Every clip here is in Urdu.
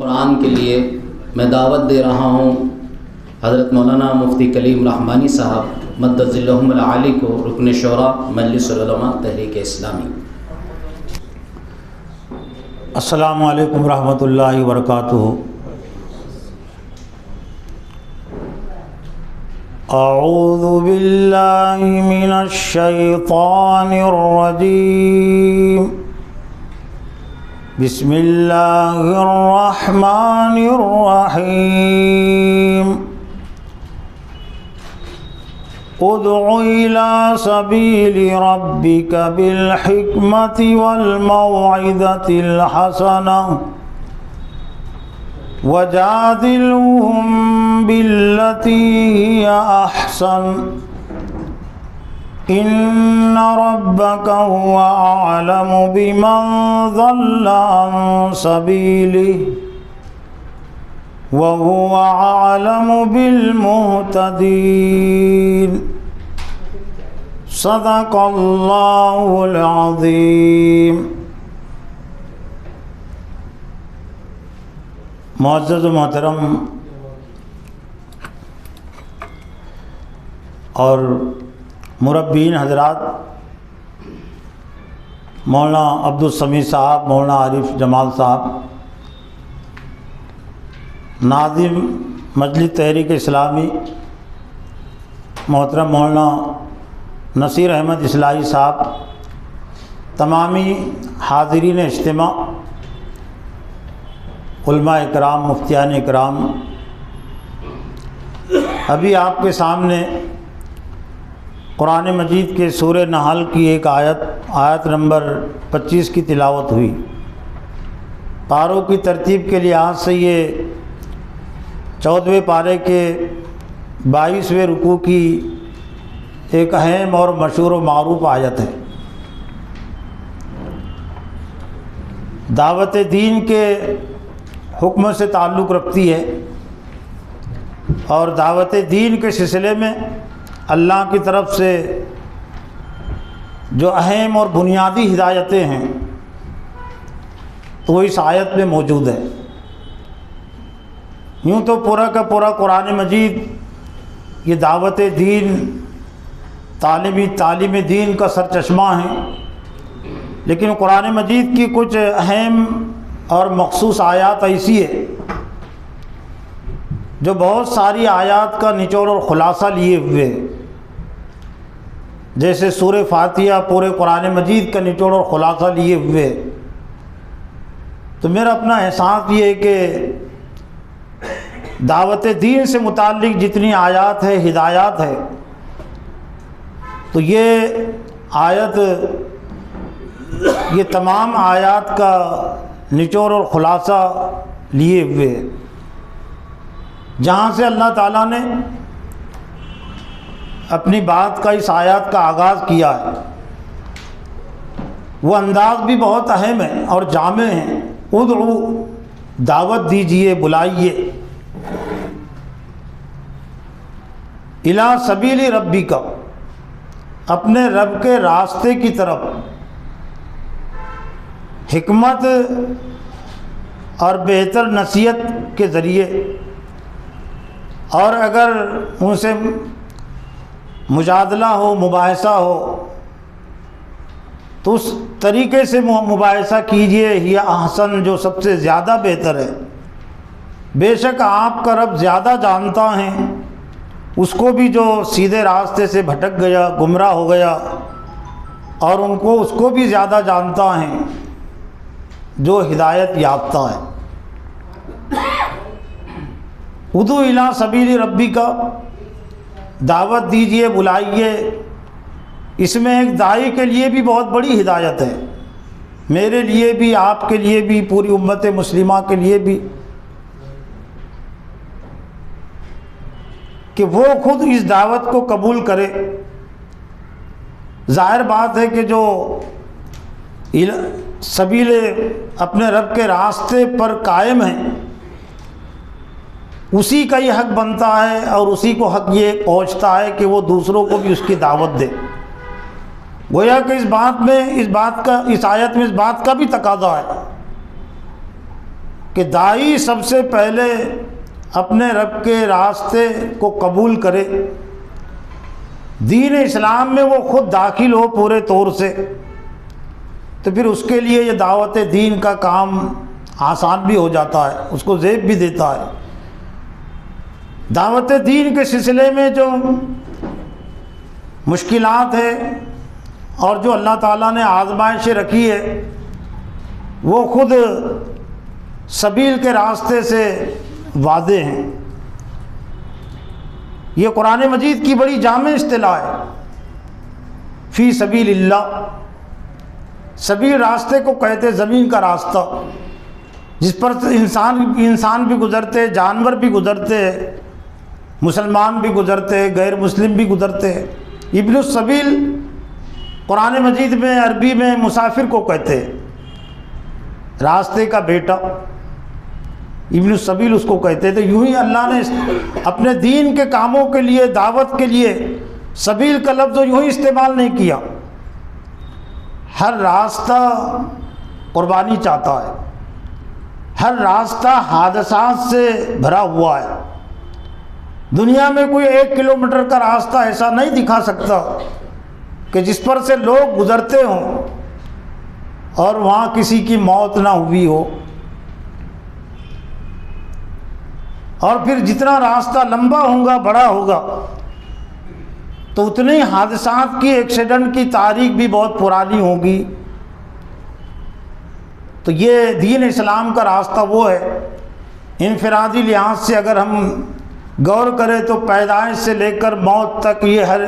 قرآن کے لیے میں دعوت دے رہا ہوں حضرت مولانا مفتی کلیم رحمانی صاحب مدد ذلہم العالی کو، رکن شورا مجلس العلماء تحریک اسلامی۔ السلام علیکم ورحمۃ اللہ وبرکاتہ۔ اعوذ باللہ من الشیطان الرجیم، بسم اللہ الرحمن الرحیم۔ ادع إلى سبيل ربك بالحكمة والموعظة الحسنة وجادلهم بالتي هي أحسن إن ربك هو أعلم بمن ضل عن سبيله وهو أعلم بالمهتدين صدق اللہ العظیم۔ معزز و محترم اور مربین حضرات، مولانا عبدالسمیع صاحب، مولانا عارف جمال صاحب، ناظم مجلس تحریک اسلامی محترم مولانا نصیر احمد اصلاحی صاحب، تمامی حاضرین اجتماع، علماء اکرام، مفتیان اکرام، ابھی آپ کے سامنے قرآن مجید کے سورہ نحل کی ایک آیت نمبر 25 کی تلاوت ہوئی۔ پاروں کی ترتیب کے لحاظ سے یہ 14ویں پارے کے 22ویں رکوع کی ایک اہم اور مشہور و معروف آیت ہے۔ دعوت دین کے حکم سے تعلق رکھتی ہے، اور دعوت دین کے سلسلے میں اللہ کی طرف سے جو اہم اور بنیادی ہدایتیں ہیں تو وہ اس آیت میں موجود ہے۔ یوں تو پورا کا پورا قرآن مجید یہ دعوت دین، تعلیم دین کا سرچشمہ ہے، لیکن قرآن مجید کی کچھ اہم اور مخصوص آیات ایسی ہے جو بہت ساری آیات کا نچوڑ اور خلاصہ لیے ہوئے، جیسے سورہ فاتحہ پورے قرآن مجید کا نچوڑ اور خلاصہ لیے ہوئے۔ تو میرا اپنا احساس یہ ہے کہ دعوت دین سے متعلق جتنی آیات ہے، ہدایات ہے، تو یہ آیت، یہ تمام آیات کا نچوڑ اور خلاصہ لیے ہوئے، جہاں سے اللہ تعالیٰ نے اپنی بات کا اس آیات کا آغاز کیا ہے، وہ انداز بھی بہت اہم ہے اور جامع ہے۔ ادعو، دعوت دیجئے، بلائیے، الی سبیل ربک، اپنے رب کے راستے کی طرف، حکمت اور بہتر نصیحت کے ذریعے، اور اگر ان سے مجادلہ ہو، مباحثہ ہو، تو اس طریقے سے مباحثہ کیجئے، یہ احسن، جو سب سے زیادہ بہتر ہے۔ بے شک آپ کا رب زیادہ جانتا ہے اس کو بھی جو سیدھے راستے سے بھٹک گیا، گمراہ ہو گیا، اور اس کو بھی زیادہ جانتا ہے جو ہدایت یافتہ ہے۔ ادعو الی سبیل ربک، دعوت دیجئے، بلائیے، اس میں ایک داعی کے لیے بھی بہت بڑی ہدایت ہے، میرے لیے بھی، آپ کے لیے بھی، پوری امت مسلمہ کے لیے بھی، کہ وہ خود اس دعوت کو قبول کرے۔ ظاہر بات ہے کہ جو سبیل اپنے رب کے راستے پر قائم ہیں، اسی کا یہ حق بنتا ہے، اور اسی کو حق یہ پہنچتا ہے کہ وہ دوسروں کو بھی اس کی دعوت دے۔ گویا کہ اس آیت میں اس بات کا بھی تقاضا ہے کہ داعی سب سے پہلے اپنے رب کے راستے کو قبول کرے، دین اسلام میں وہ خود داخل ہو پورے طور سے، تو پھر اس کے لیے یہ دعوت دین کا کام آسان بھی ہو جاتا ہے، اس کو زیب بھی دیتا ہے۔ دعوت دین کے سلسلے میں جو مشکلات ہے اور جو اللہ تعالیٰ نے آزمائشیں رکھی ہے، وہ خود سبیل کے راستے سے واضح ہیں۔ یہ قرآن مجید کی بڑی جامع اصطلاح ہے، فی سبیل اللہ۔ سبیل راستے کو کہتے زمین کا راستہ، جس پر انسان بھی گزرتے، جانور بھی گزرتے، مسلمان بھی گزرتے، غیر مسلم بھی گزرتے۔ ابن السبیل قرآن مجید میں عربی میں مسافر کو کہتے ہیں، راستے کا بیٹا ابن السبیل اس کو کہتے تھے۔ یوں ہی اللہ نے اپنے دین کے کاموں کے لیے، دعوت کے لیے سبیل کا لفظ یوں ہی استعمال نہیں کیا۔ ہر راستہ قربانی چاہتا ہے، ہر راستہ حادثات سے بھرا ہوا ہے۔ دنیا میں کوئی 1 کلومیٹر کا راستہ ایسا نہیں دکھا سکتا کہ جس پر سے لوگ گزرتے ہوں اور وہاں کسی کی موت نہ ہوئی ہو۔ اور پھر جتنا راستہ لمبا ہوگا، بڑا ہوگا، تو اتنے حادثات کی، ایکسیڈنٹ کی تاریخ بھی بہت پرانی ہوگی۔ تو یہ دین اسلام کا راستہ وہ ہے، انفرادی لحاظ سے اگر ہم غور کریں تو پیدائش سے لے کر موت تک یہ ہر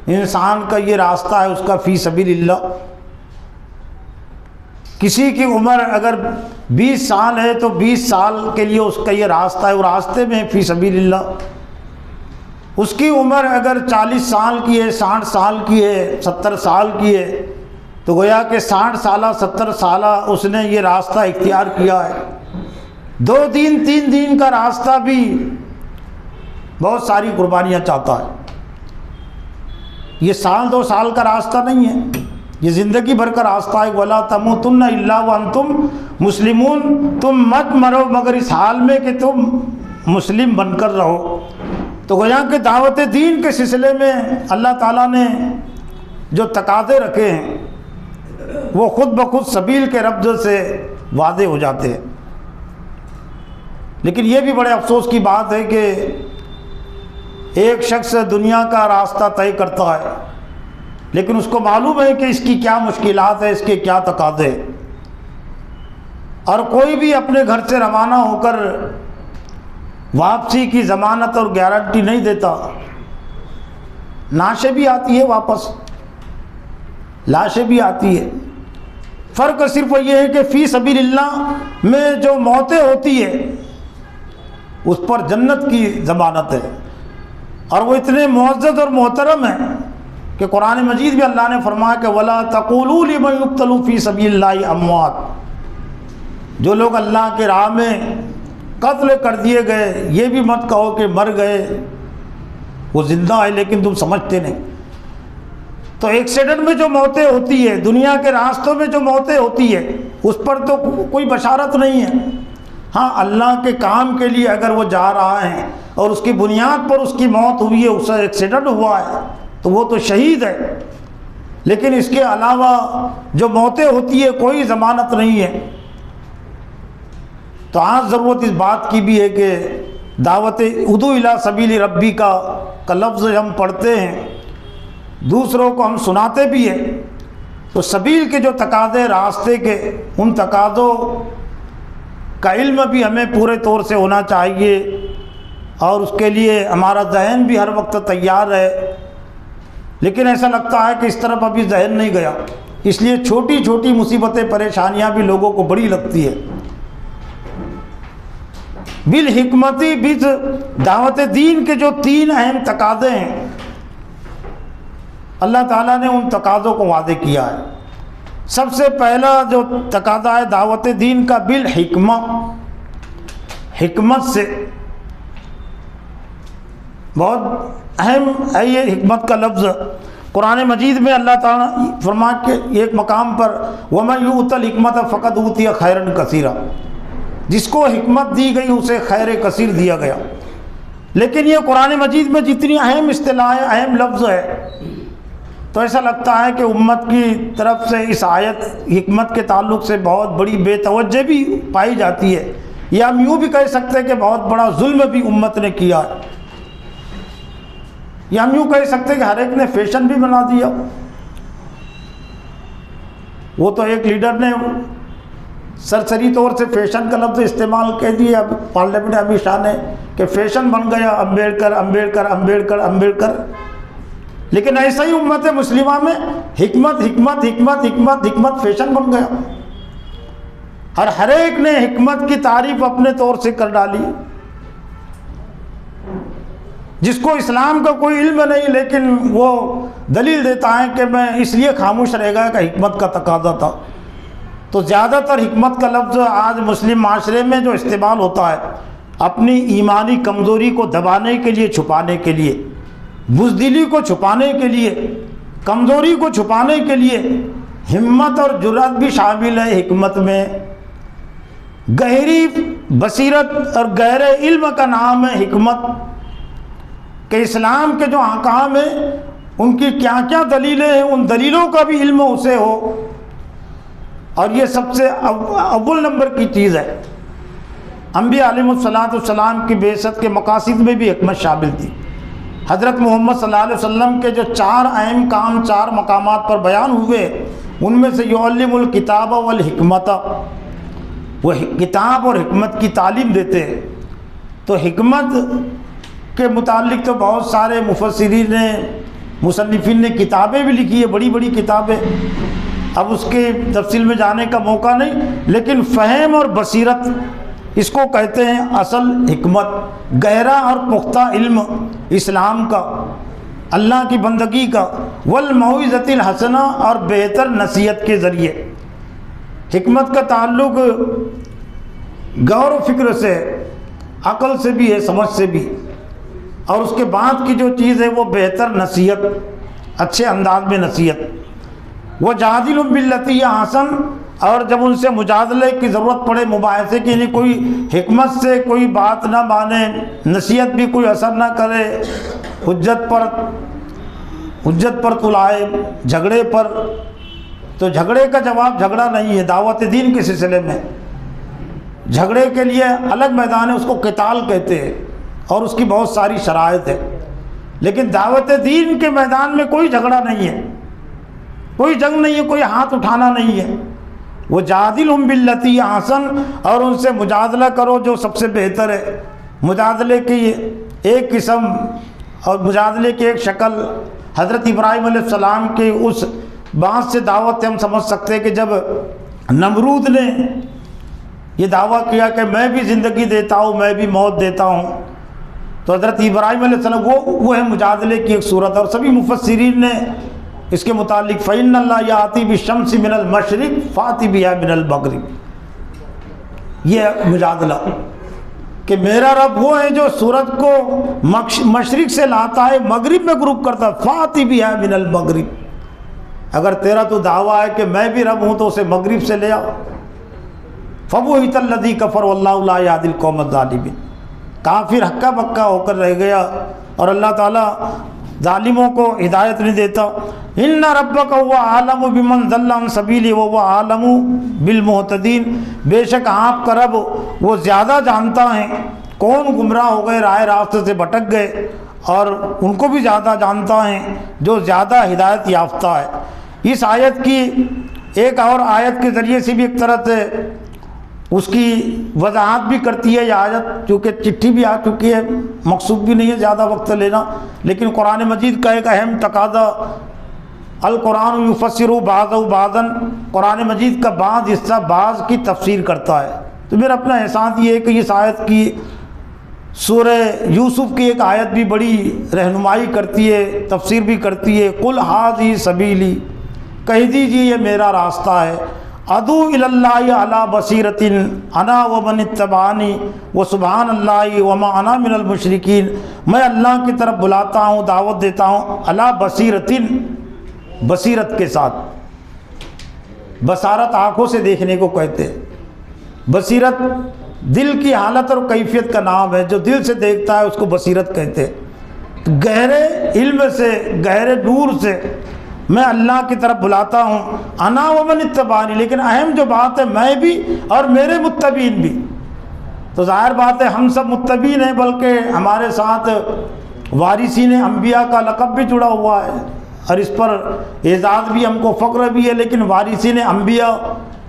انسان کا یہ راستہ ہے، اس کا فی سبیل اللہ۔ کسی کی عمر اگر 20 سال ہے تو 20 سال کے لیے اس کا یہ راستہ ہے، وہ راستے میں فی سبیل اللہ۔ اس کی عمر اگر 40 سال کی ہے، 60 سال کی ہے، 70 سال کی ہے، تو گویا کہ 60 سالہ 70 سالہ اس نے یہ راستہ اختیار کیا ہے۔ 2 دن 3 دن کا راستہ بھی بہت ساری قربانیاں چاہتا ہے۔ یہ سال 2 سال کا راستہ نہیں ہے، یہ زندگی بھر کا راستہ ہے۔ وَلَا تَمُوتُنَّ إِلَّا وَأَنْتُمْ مُسْلِمُونَ، تم مت مرو مگر اس حال میں کہ تم مسلم بن کر رہو۔ تو گویا کہ دعوت دین کے سلسلے میں اللہ تعالیٰ نے جو تقاضے رکھے ہیں وہ خود بخود سبیل کے لفظ سے واضح ہو جاتے ہیں۔ لیکن یہ بھی بڑے افسوس کی بات ہے کہ ایک شخص دنیا کا راستہ طے کرتا ہے، لیکن اس کو معلوم ہے کہ اس کی کیا مشکلات ہے، اس کے کیا تقاضے، اور کوئی بھی اپنے گھر سے روانہ ہو کر واپسی کی ضمانت اور گارنٹی نہیں دیتا۔ نعشیں بھی آتی ہے واپس، لاشیں بھی آتی ہے۔ فرق صرف یہ ہے کہ فی سبیل اللہ میں جو موتیں ہوتی ہے اس پر جنت کی ضمانت ہے، اور وہ اتنے معزز اور محترم ہیں کہ قرآن مجید میں اللہ نے فرمایا کہ وَلَا تَقُولُوا لِمَن يُقْتَلُ فِي سَبِيلِ اللَّهِ أَمْوَاتٌ، جو لوگ اللہ کے راہ میں قتل کر دیے گئے یہ بھی مت کہو کہ مر گئے، وہ زندہ ہے لیکن تم سمجھتے نہیں۔ تو ایکسیڈنٹ میں جو موتیں ہوتی ہے، دنیا کے راستوں میں جو موتیں ہوتی ہے، اس پر تو کوئی بشارت نہیں ہے۔ ہاں، اللہ کے کام کے لیے اگر وہ جا رہا ہے اور اس کی بنیاد پر اس کی موت ہوئی ہے، اس سے ایکسیڈنٹ ہوا ہے، تو وہ تو شہید ہے۔ لیکن اس کے علاوہ جو موتیں ہوتی ہے کوئی ضمانت نہیں ہے۔ تو آج ضرورت اس بات کی بھی ہے کہ دعوت ادعو الی سبیل ربی کا لفظ ہم پڑھتے ہیں، دوسروں کو ہم سناتے بھی ہیں، تو سبیل کے جو تقاضے راستے کے، ان تقاضوں کا علم بھی ہمیں پورے طور سے ہونا چاہیے، اور اس کے لیے ہمارا ذہن بھی ہر وقت تیار ہے۔ لیکن ایسا لگتا ہے کہ اس طرف ابھی ذہن نہیں گیا، اس لیے چھوٹی چھوٹی مصیبتیں، پریشانیاں بھی لوگوں کو بڑی لگتی ہے۔ بالحکمتی بس دعوت دین کے جو 3 اہم تقاضے ہیں، اللہ تعالیٰ نے ان تقاضوں کو واضح کیا ہے۔ سب سے پہلا جو تقاضا ہے دعوت دین کا بالحکمہ، حکمت سے، بہت اہم ہے یہ حکمت کا لفظ۔ قرآن مجید میں اللہ تعالیٰ فرمایا کہ ایک مقام پر وَمَن يُؤْتَ الْحِكْمَةَ فَقَدْ أُوتِيَ خَيْرًا كَثِيرًا، جس کو حکمت دی گئی اسے خیر کثیر دیا گیا۔ لیکن یہ قرآن مجید میں جتنی اہم اصطلاح اہم لفظ ہے، تو ایسا لگتا ہے کہ امت کی طرف سے اس آیت حکمت کے تعلق سے بہت بڑی بے توجہ بھی پائی جاتی ہے، یا ہم یوں بھی کہہ سکتے ہیں کہ بہت بڑا ظلم بھی امت نے کیا ہے، یا ہم یوں کہہ سکتے ہیں کہ ہر ایک نے فیشن بھی بنا دیا۔ وہ تو ایک لیڈر نے سرسری طور سے فیشن کا لفظ استعمال کر دیا پارلیمنٹ میں امت شاہ نے کہ فیشن بن گیا امبیڈکر امبیڈکر امبیڈکر امبیڈکر۔ لیکن ایسا ہی امت مسلمہ میں حکمت حکمت حکمت حکمت حکمت فیشن بن گیا، اور ہر ایک نے حکمت کی تعریف اپنے طور سے کر ڈالی، جس کو اسلام کا کوئی علم نہیں لیکن وہ دلیل دیتا ہے کہ میں اس لیے خاموش رہ گیا کہ حکمت کا تقاضا تھا۔ تو زیادہ تر حکمت کا لفظ آج مسلم معاشرے میں جو استعمال ہوتا ہے اپنی ایمانی کمزوری کو دبانے کے لیے، چھپانے کے لیے، بزدلی کو چھپانے کے لیے، کمزوری کو چھپانے کے لیے، ہمت اور جرأت بھی شامل ہے حکمت میں۔ گہری بصیرت اور گہرے علم کا نام ہے حکمت، کہ اسلام کے جو احکام ہیں ان کی کیا کیا دلیلیں ہیں، ان دلیلوں کا بھی علم اسے ہو، اور یہ سب سے اول نمبر کی چیز ہے۔ انبیاء علیہ السلام کی بعثت کے مقاصد میں بھی حکمت شامل تھی۔ حضرت محمد صلی اللہ علیہ وسلم کے جو 4 اہم کام 4 مقامات پر بیان ہوئے، ان میں سے یعلم الکتاب والحکمت، وہ کتاب اور حکمت کی تعلیم دیتے ہیں۔ تو حکمت کے متعلق تو بہت سارے مفسرین نے، مصنفین نے کتابیں بھی لکھی ہیں، بڑی بڑی کتابیں، اب اس کے تفصیل میں جانے کا موقع نہیں، لیکن فہم اور بصیرت اس کو کہتے ہیں اصل حکمت، گہرا اور پختہ علم اسلام کا، اللہ کی بندگی کا، والموعظۃ الحسنہ، اور بہتر نصیحت کے ذریعے۔ حکمت کا تعلق غور و فکر سے، عقل سے بھی ہے، سمجھ سے بھی، اور اس کے بعد کی جو چیز ہے وہ بہتر نصیحت، اچھے انداز میں نصیحت۔ وَجَادِلْهُم بِالَّتِي هِيَ أَحْسَنُ، اور جب ان سے مجادلے کی ضرورت پڑے، مباحثے کی، یعنی کوئی حکمت سے کوئی بات نہ مانے، نصیحت بھی کوئی اثر نہ کرے، حجت پر تلائے، جھگڑے پر، تو جھگڑے کا جواب جھگڑا نہیں ہے۔ دعوت دین کے سلسلے میں جھگڑے کے لیے الگ میدان ہے، اس کو قتال کہتے ہیں، اور اس کی بہت ساری شرائط ہے، لیکن دعوت دین کے میدان میں کوئی جھگڑا نہیں ہے، کوئی جنگ نہیں ہے، کوئی ہاتھ اٹھانا نہیں ہے۔ وَجَادِلْهُم بِالَّتِي هِيَ أَحْسَنُ، اور ان سے مجادلہ کرو جو سب سے بہتر ہے۔ مجادلے کی ایک قسم اور مجادلے کی ایک شکل حضرت ابراہیم علیہ السلام کے اس بات سے دعوت ہم سمجھ سکتے ہیں کہ جب نمرود نے یہ دعویٰ کیا کہ میں بھی زندگی دیتا ہوں، میں بھی موت دیتا ہوں، تو حضرت ابراہیم علیہ السلام وہ ہے مجادلے کی ایک صورت، اور سبھی مفسرین نے اس کے متعلق فَإِنَّ اللَّهَ يَأْتِي بِالشَّمْسِ مِنَ الْمَشْرِقِ فَأْتِ بِهَا مِنَ الْمَغْرِبِ، یہ مجادلہ کہ میرا رب وہ ہے جو سورج کو مشرق سے لاتا ہے، مغرب میں غروب کرتا ہے، فَأْتِ بِهَا مِنَ الْمَغْرِبِ، اگر تیرا تو دعویٰ ہے کہ میں بھی رب ہوں تو اسے مغرب سے لے آؤ۔ فَبُہِتَ الَّذِي كَفَرَ وَاللَّهُ لَا يَهْدِي الْقَوْمَ الظَّالِمِينَ، کافر ہکا بکا ہو کر رہ گیا، اور اللہ تعالیٰ ظالموں کو ہدایت نہیں دیتا۔ ان ربک هو اعلم بمن ضل عن سبیلہ وهو اعلم بالمہتدین، بے شک آپ کا رب وہ زیادہ جانتا ہے کون گمراہ ہو گئے، راہ راست سے بھٹک گئے، اور ان کو بھی زیادہ جانتا ہے جو زیادہ ہدایت یافتہ ہے۔ اس آیت کی ایک اور آیت کے ذریعے سے بھی ایک طرح سے اس کی وضاحت بھی کرتی ہے یہ آیت، چونکہ چٹھی بھی آ چکی ہے، مقصود بھی نہیں ہے زیادہ وقت لینا، لیکن قرآن مجید کا ایک اہم تقاضا القرآن یفسر بعضہ بعضا، قرآن مجید کا بعض حصہ بعض کی تفسیر کرتا ہے۔ تو میرا اپنا احساس یہ ہے کہ اس آیت کی سورہ یوسف کی ایک آیت بھی بڑی رہنمائی کرتی ہے، تفسیر بھی کرتی ہے۔ قل ھذہ سبیلی، کہہ دیجیے یہ میرا راستہ ہے، ادعو الی اللہ علی بصیرۃ انا ومن اتبعنی وسبحان اللہ وما انا من المشرکین، میں اللہ کی طرف بلاتا ہوں، دعوت دیتا ہوں، علی بصیرۃ، بصیرت کے ساتھ، بصارت آنکھوں سے دیکھنے کو کہتے ہیں، بصیرت دل کی حالت اور کیفیت کا نام ہے. جو دل سے دیکھتا ہے اس کو بصیرت کہتے ہیں. گہرے علم سے، گہرے نور سے میں اللہ کی طرف بلاتا ہوں، انا ومن اتبعنی. لیکن اہم جو بات ہے میں بھی اور میرے متبعین بھی. تو ظاہر بات ہے ہم سب متبعین ہیں، بلکہ ہمارے ساتھ وارثین انبیاء کا لقب بھی جڑا ہوا ہے، اور اس پر اعزاز بھی، ہم کو فخر بھی ہے. لیکن وارثین انبیاء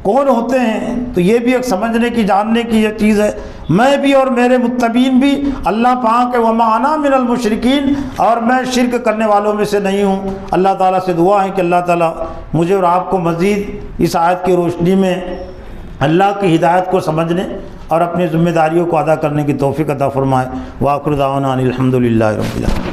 کون ہوتے ہیں تو یہ بھی ایک سمجھنے کی، جاننے کی یہ چیز ہے. میں بھی اور میرے متبعین بھی اللہ پاک ہے وما انا من المشرکین، اور میں شرک کرنے والوں میں سے نہیں ہوں. اللہ تعالیٰ سے دعا ہے کہ اللہ تعالیٰ مجھے اور آپ کو مزید اس آیت کی روشنی میں اللہ کی ہدایت کو سمجھنے اور اپنی ذمہ داریوں کو ادا کرنے کی توفیق عطا فرمائے. وآخر دعوانا ان الحمد للہ رب العالمین.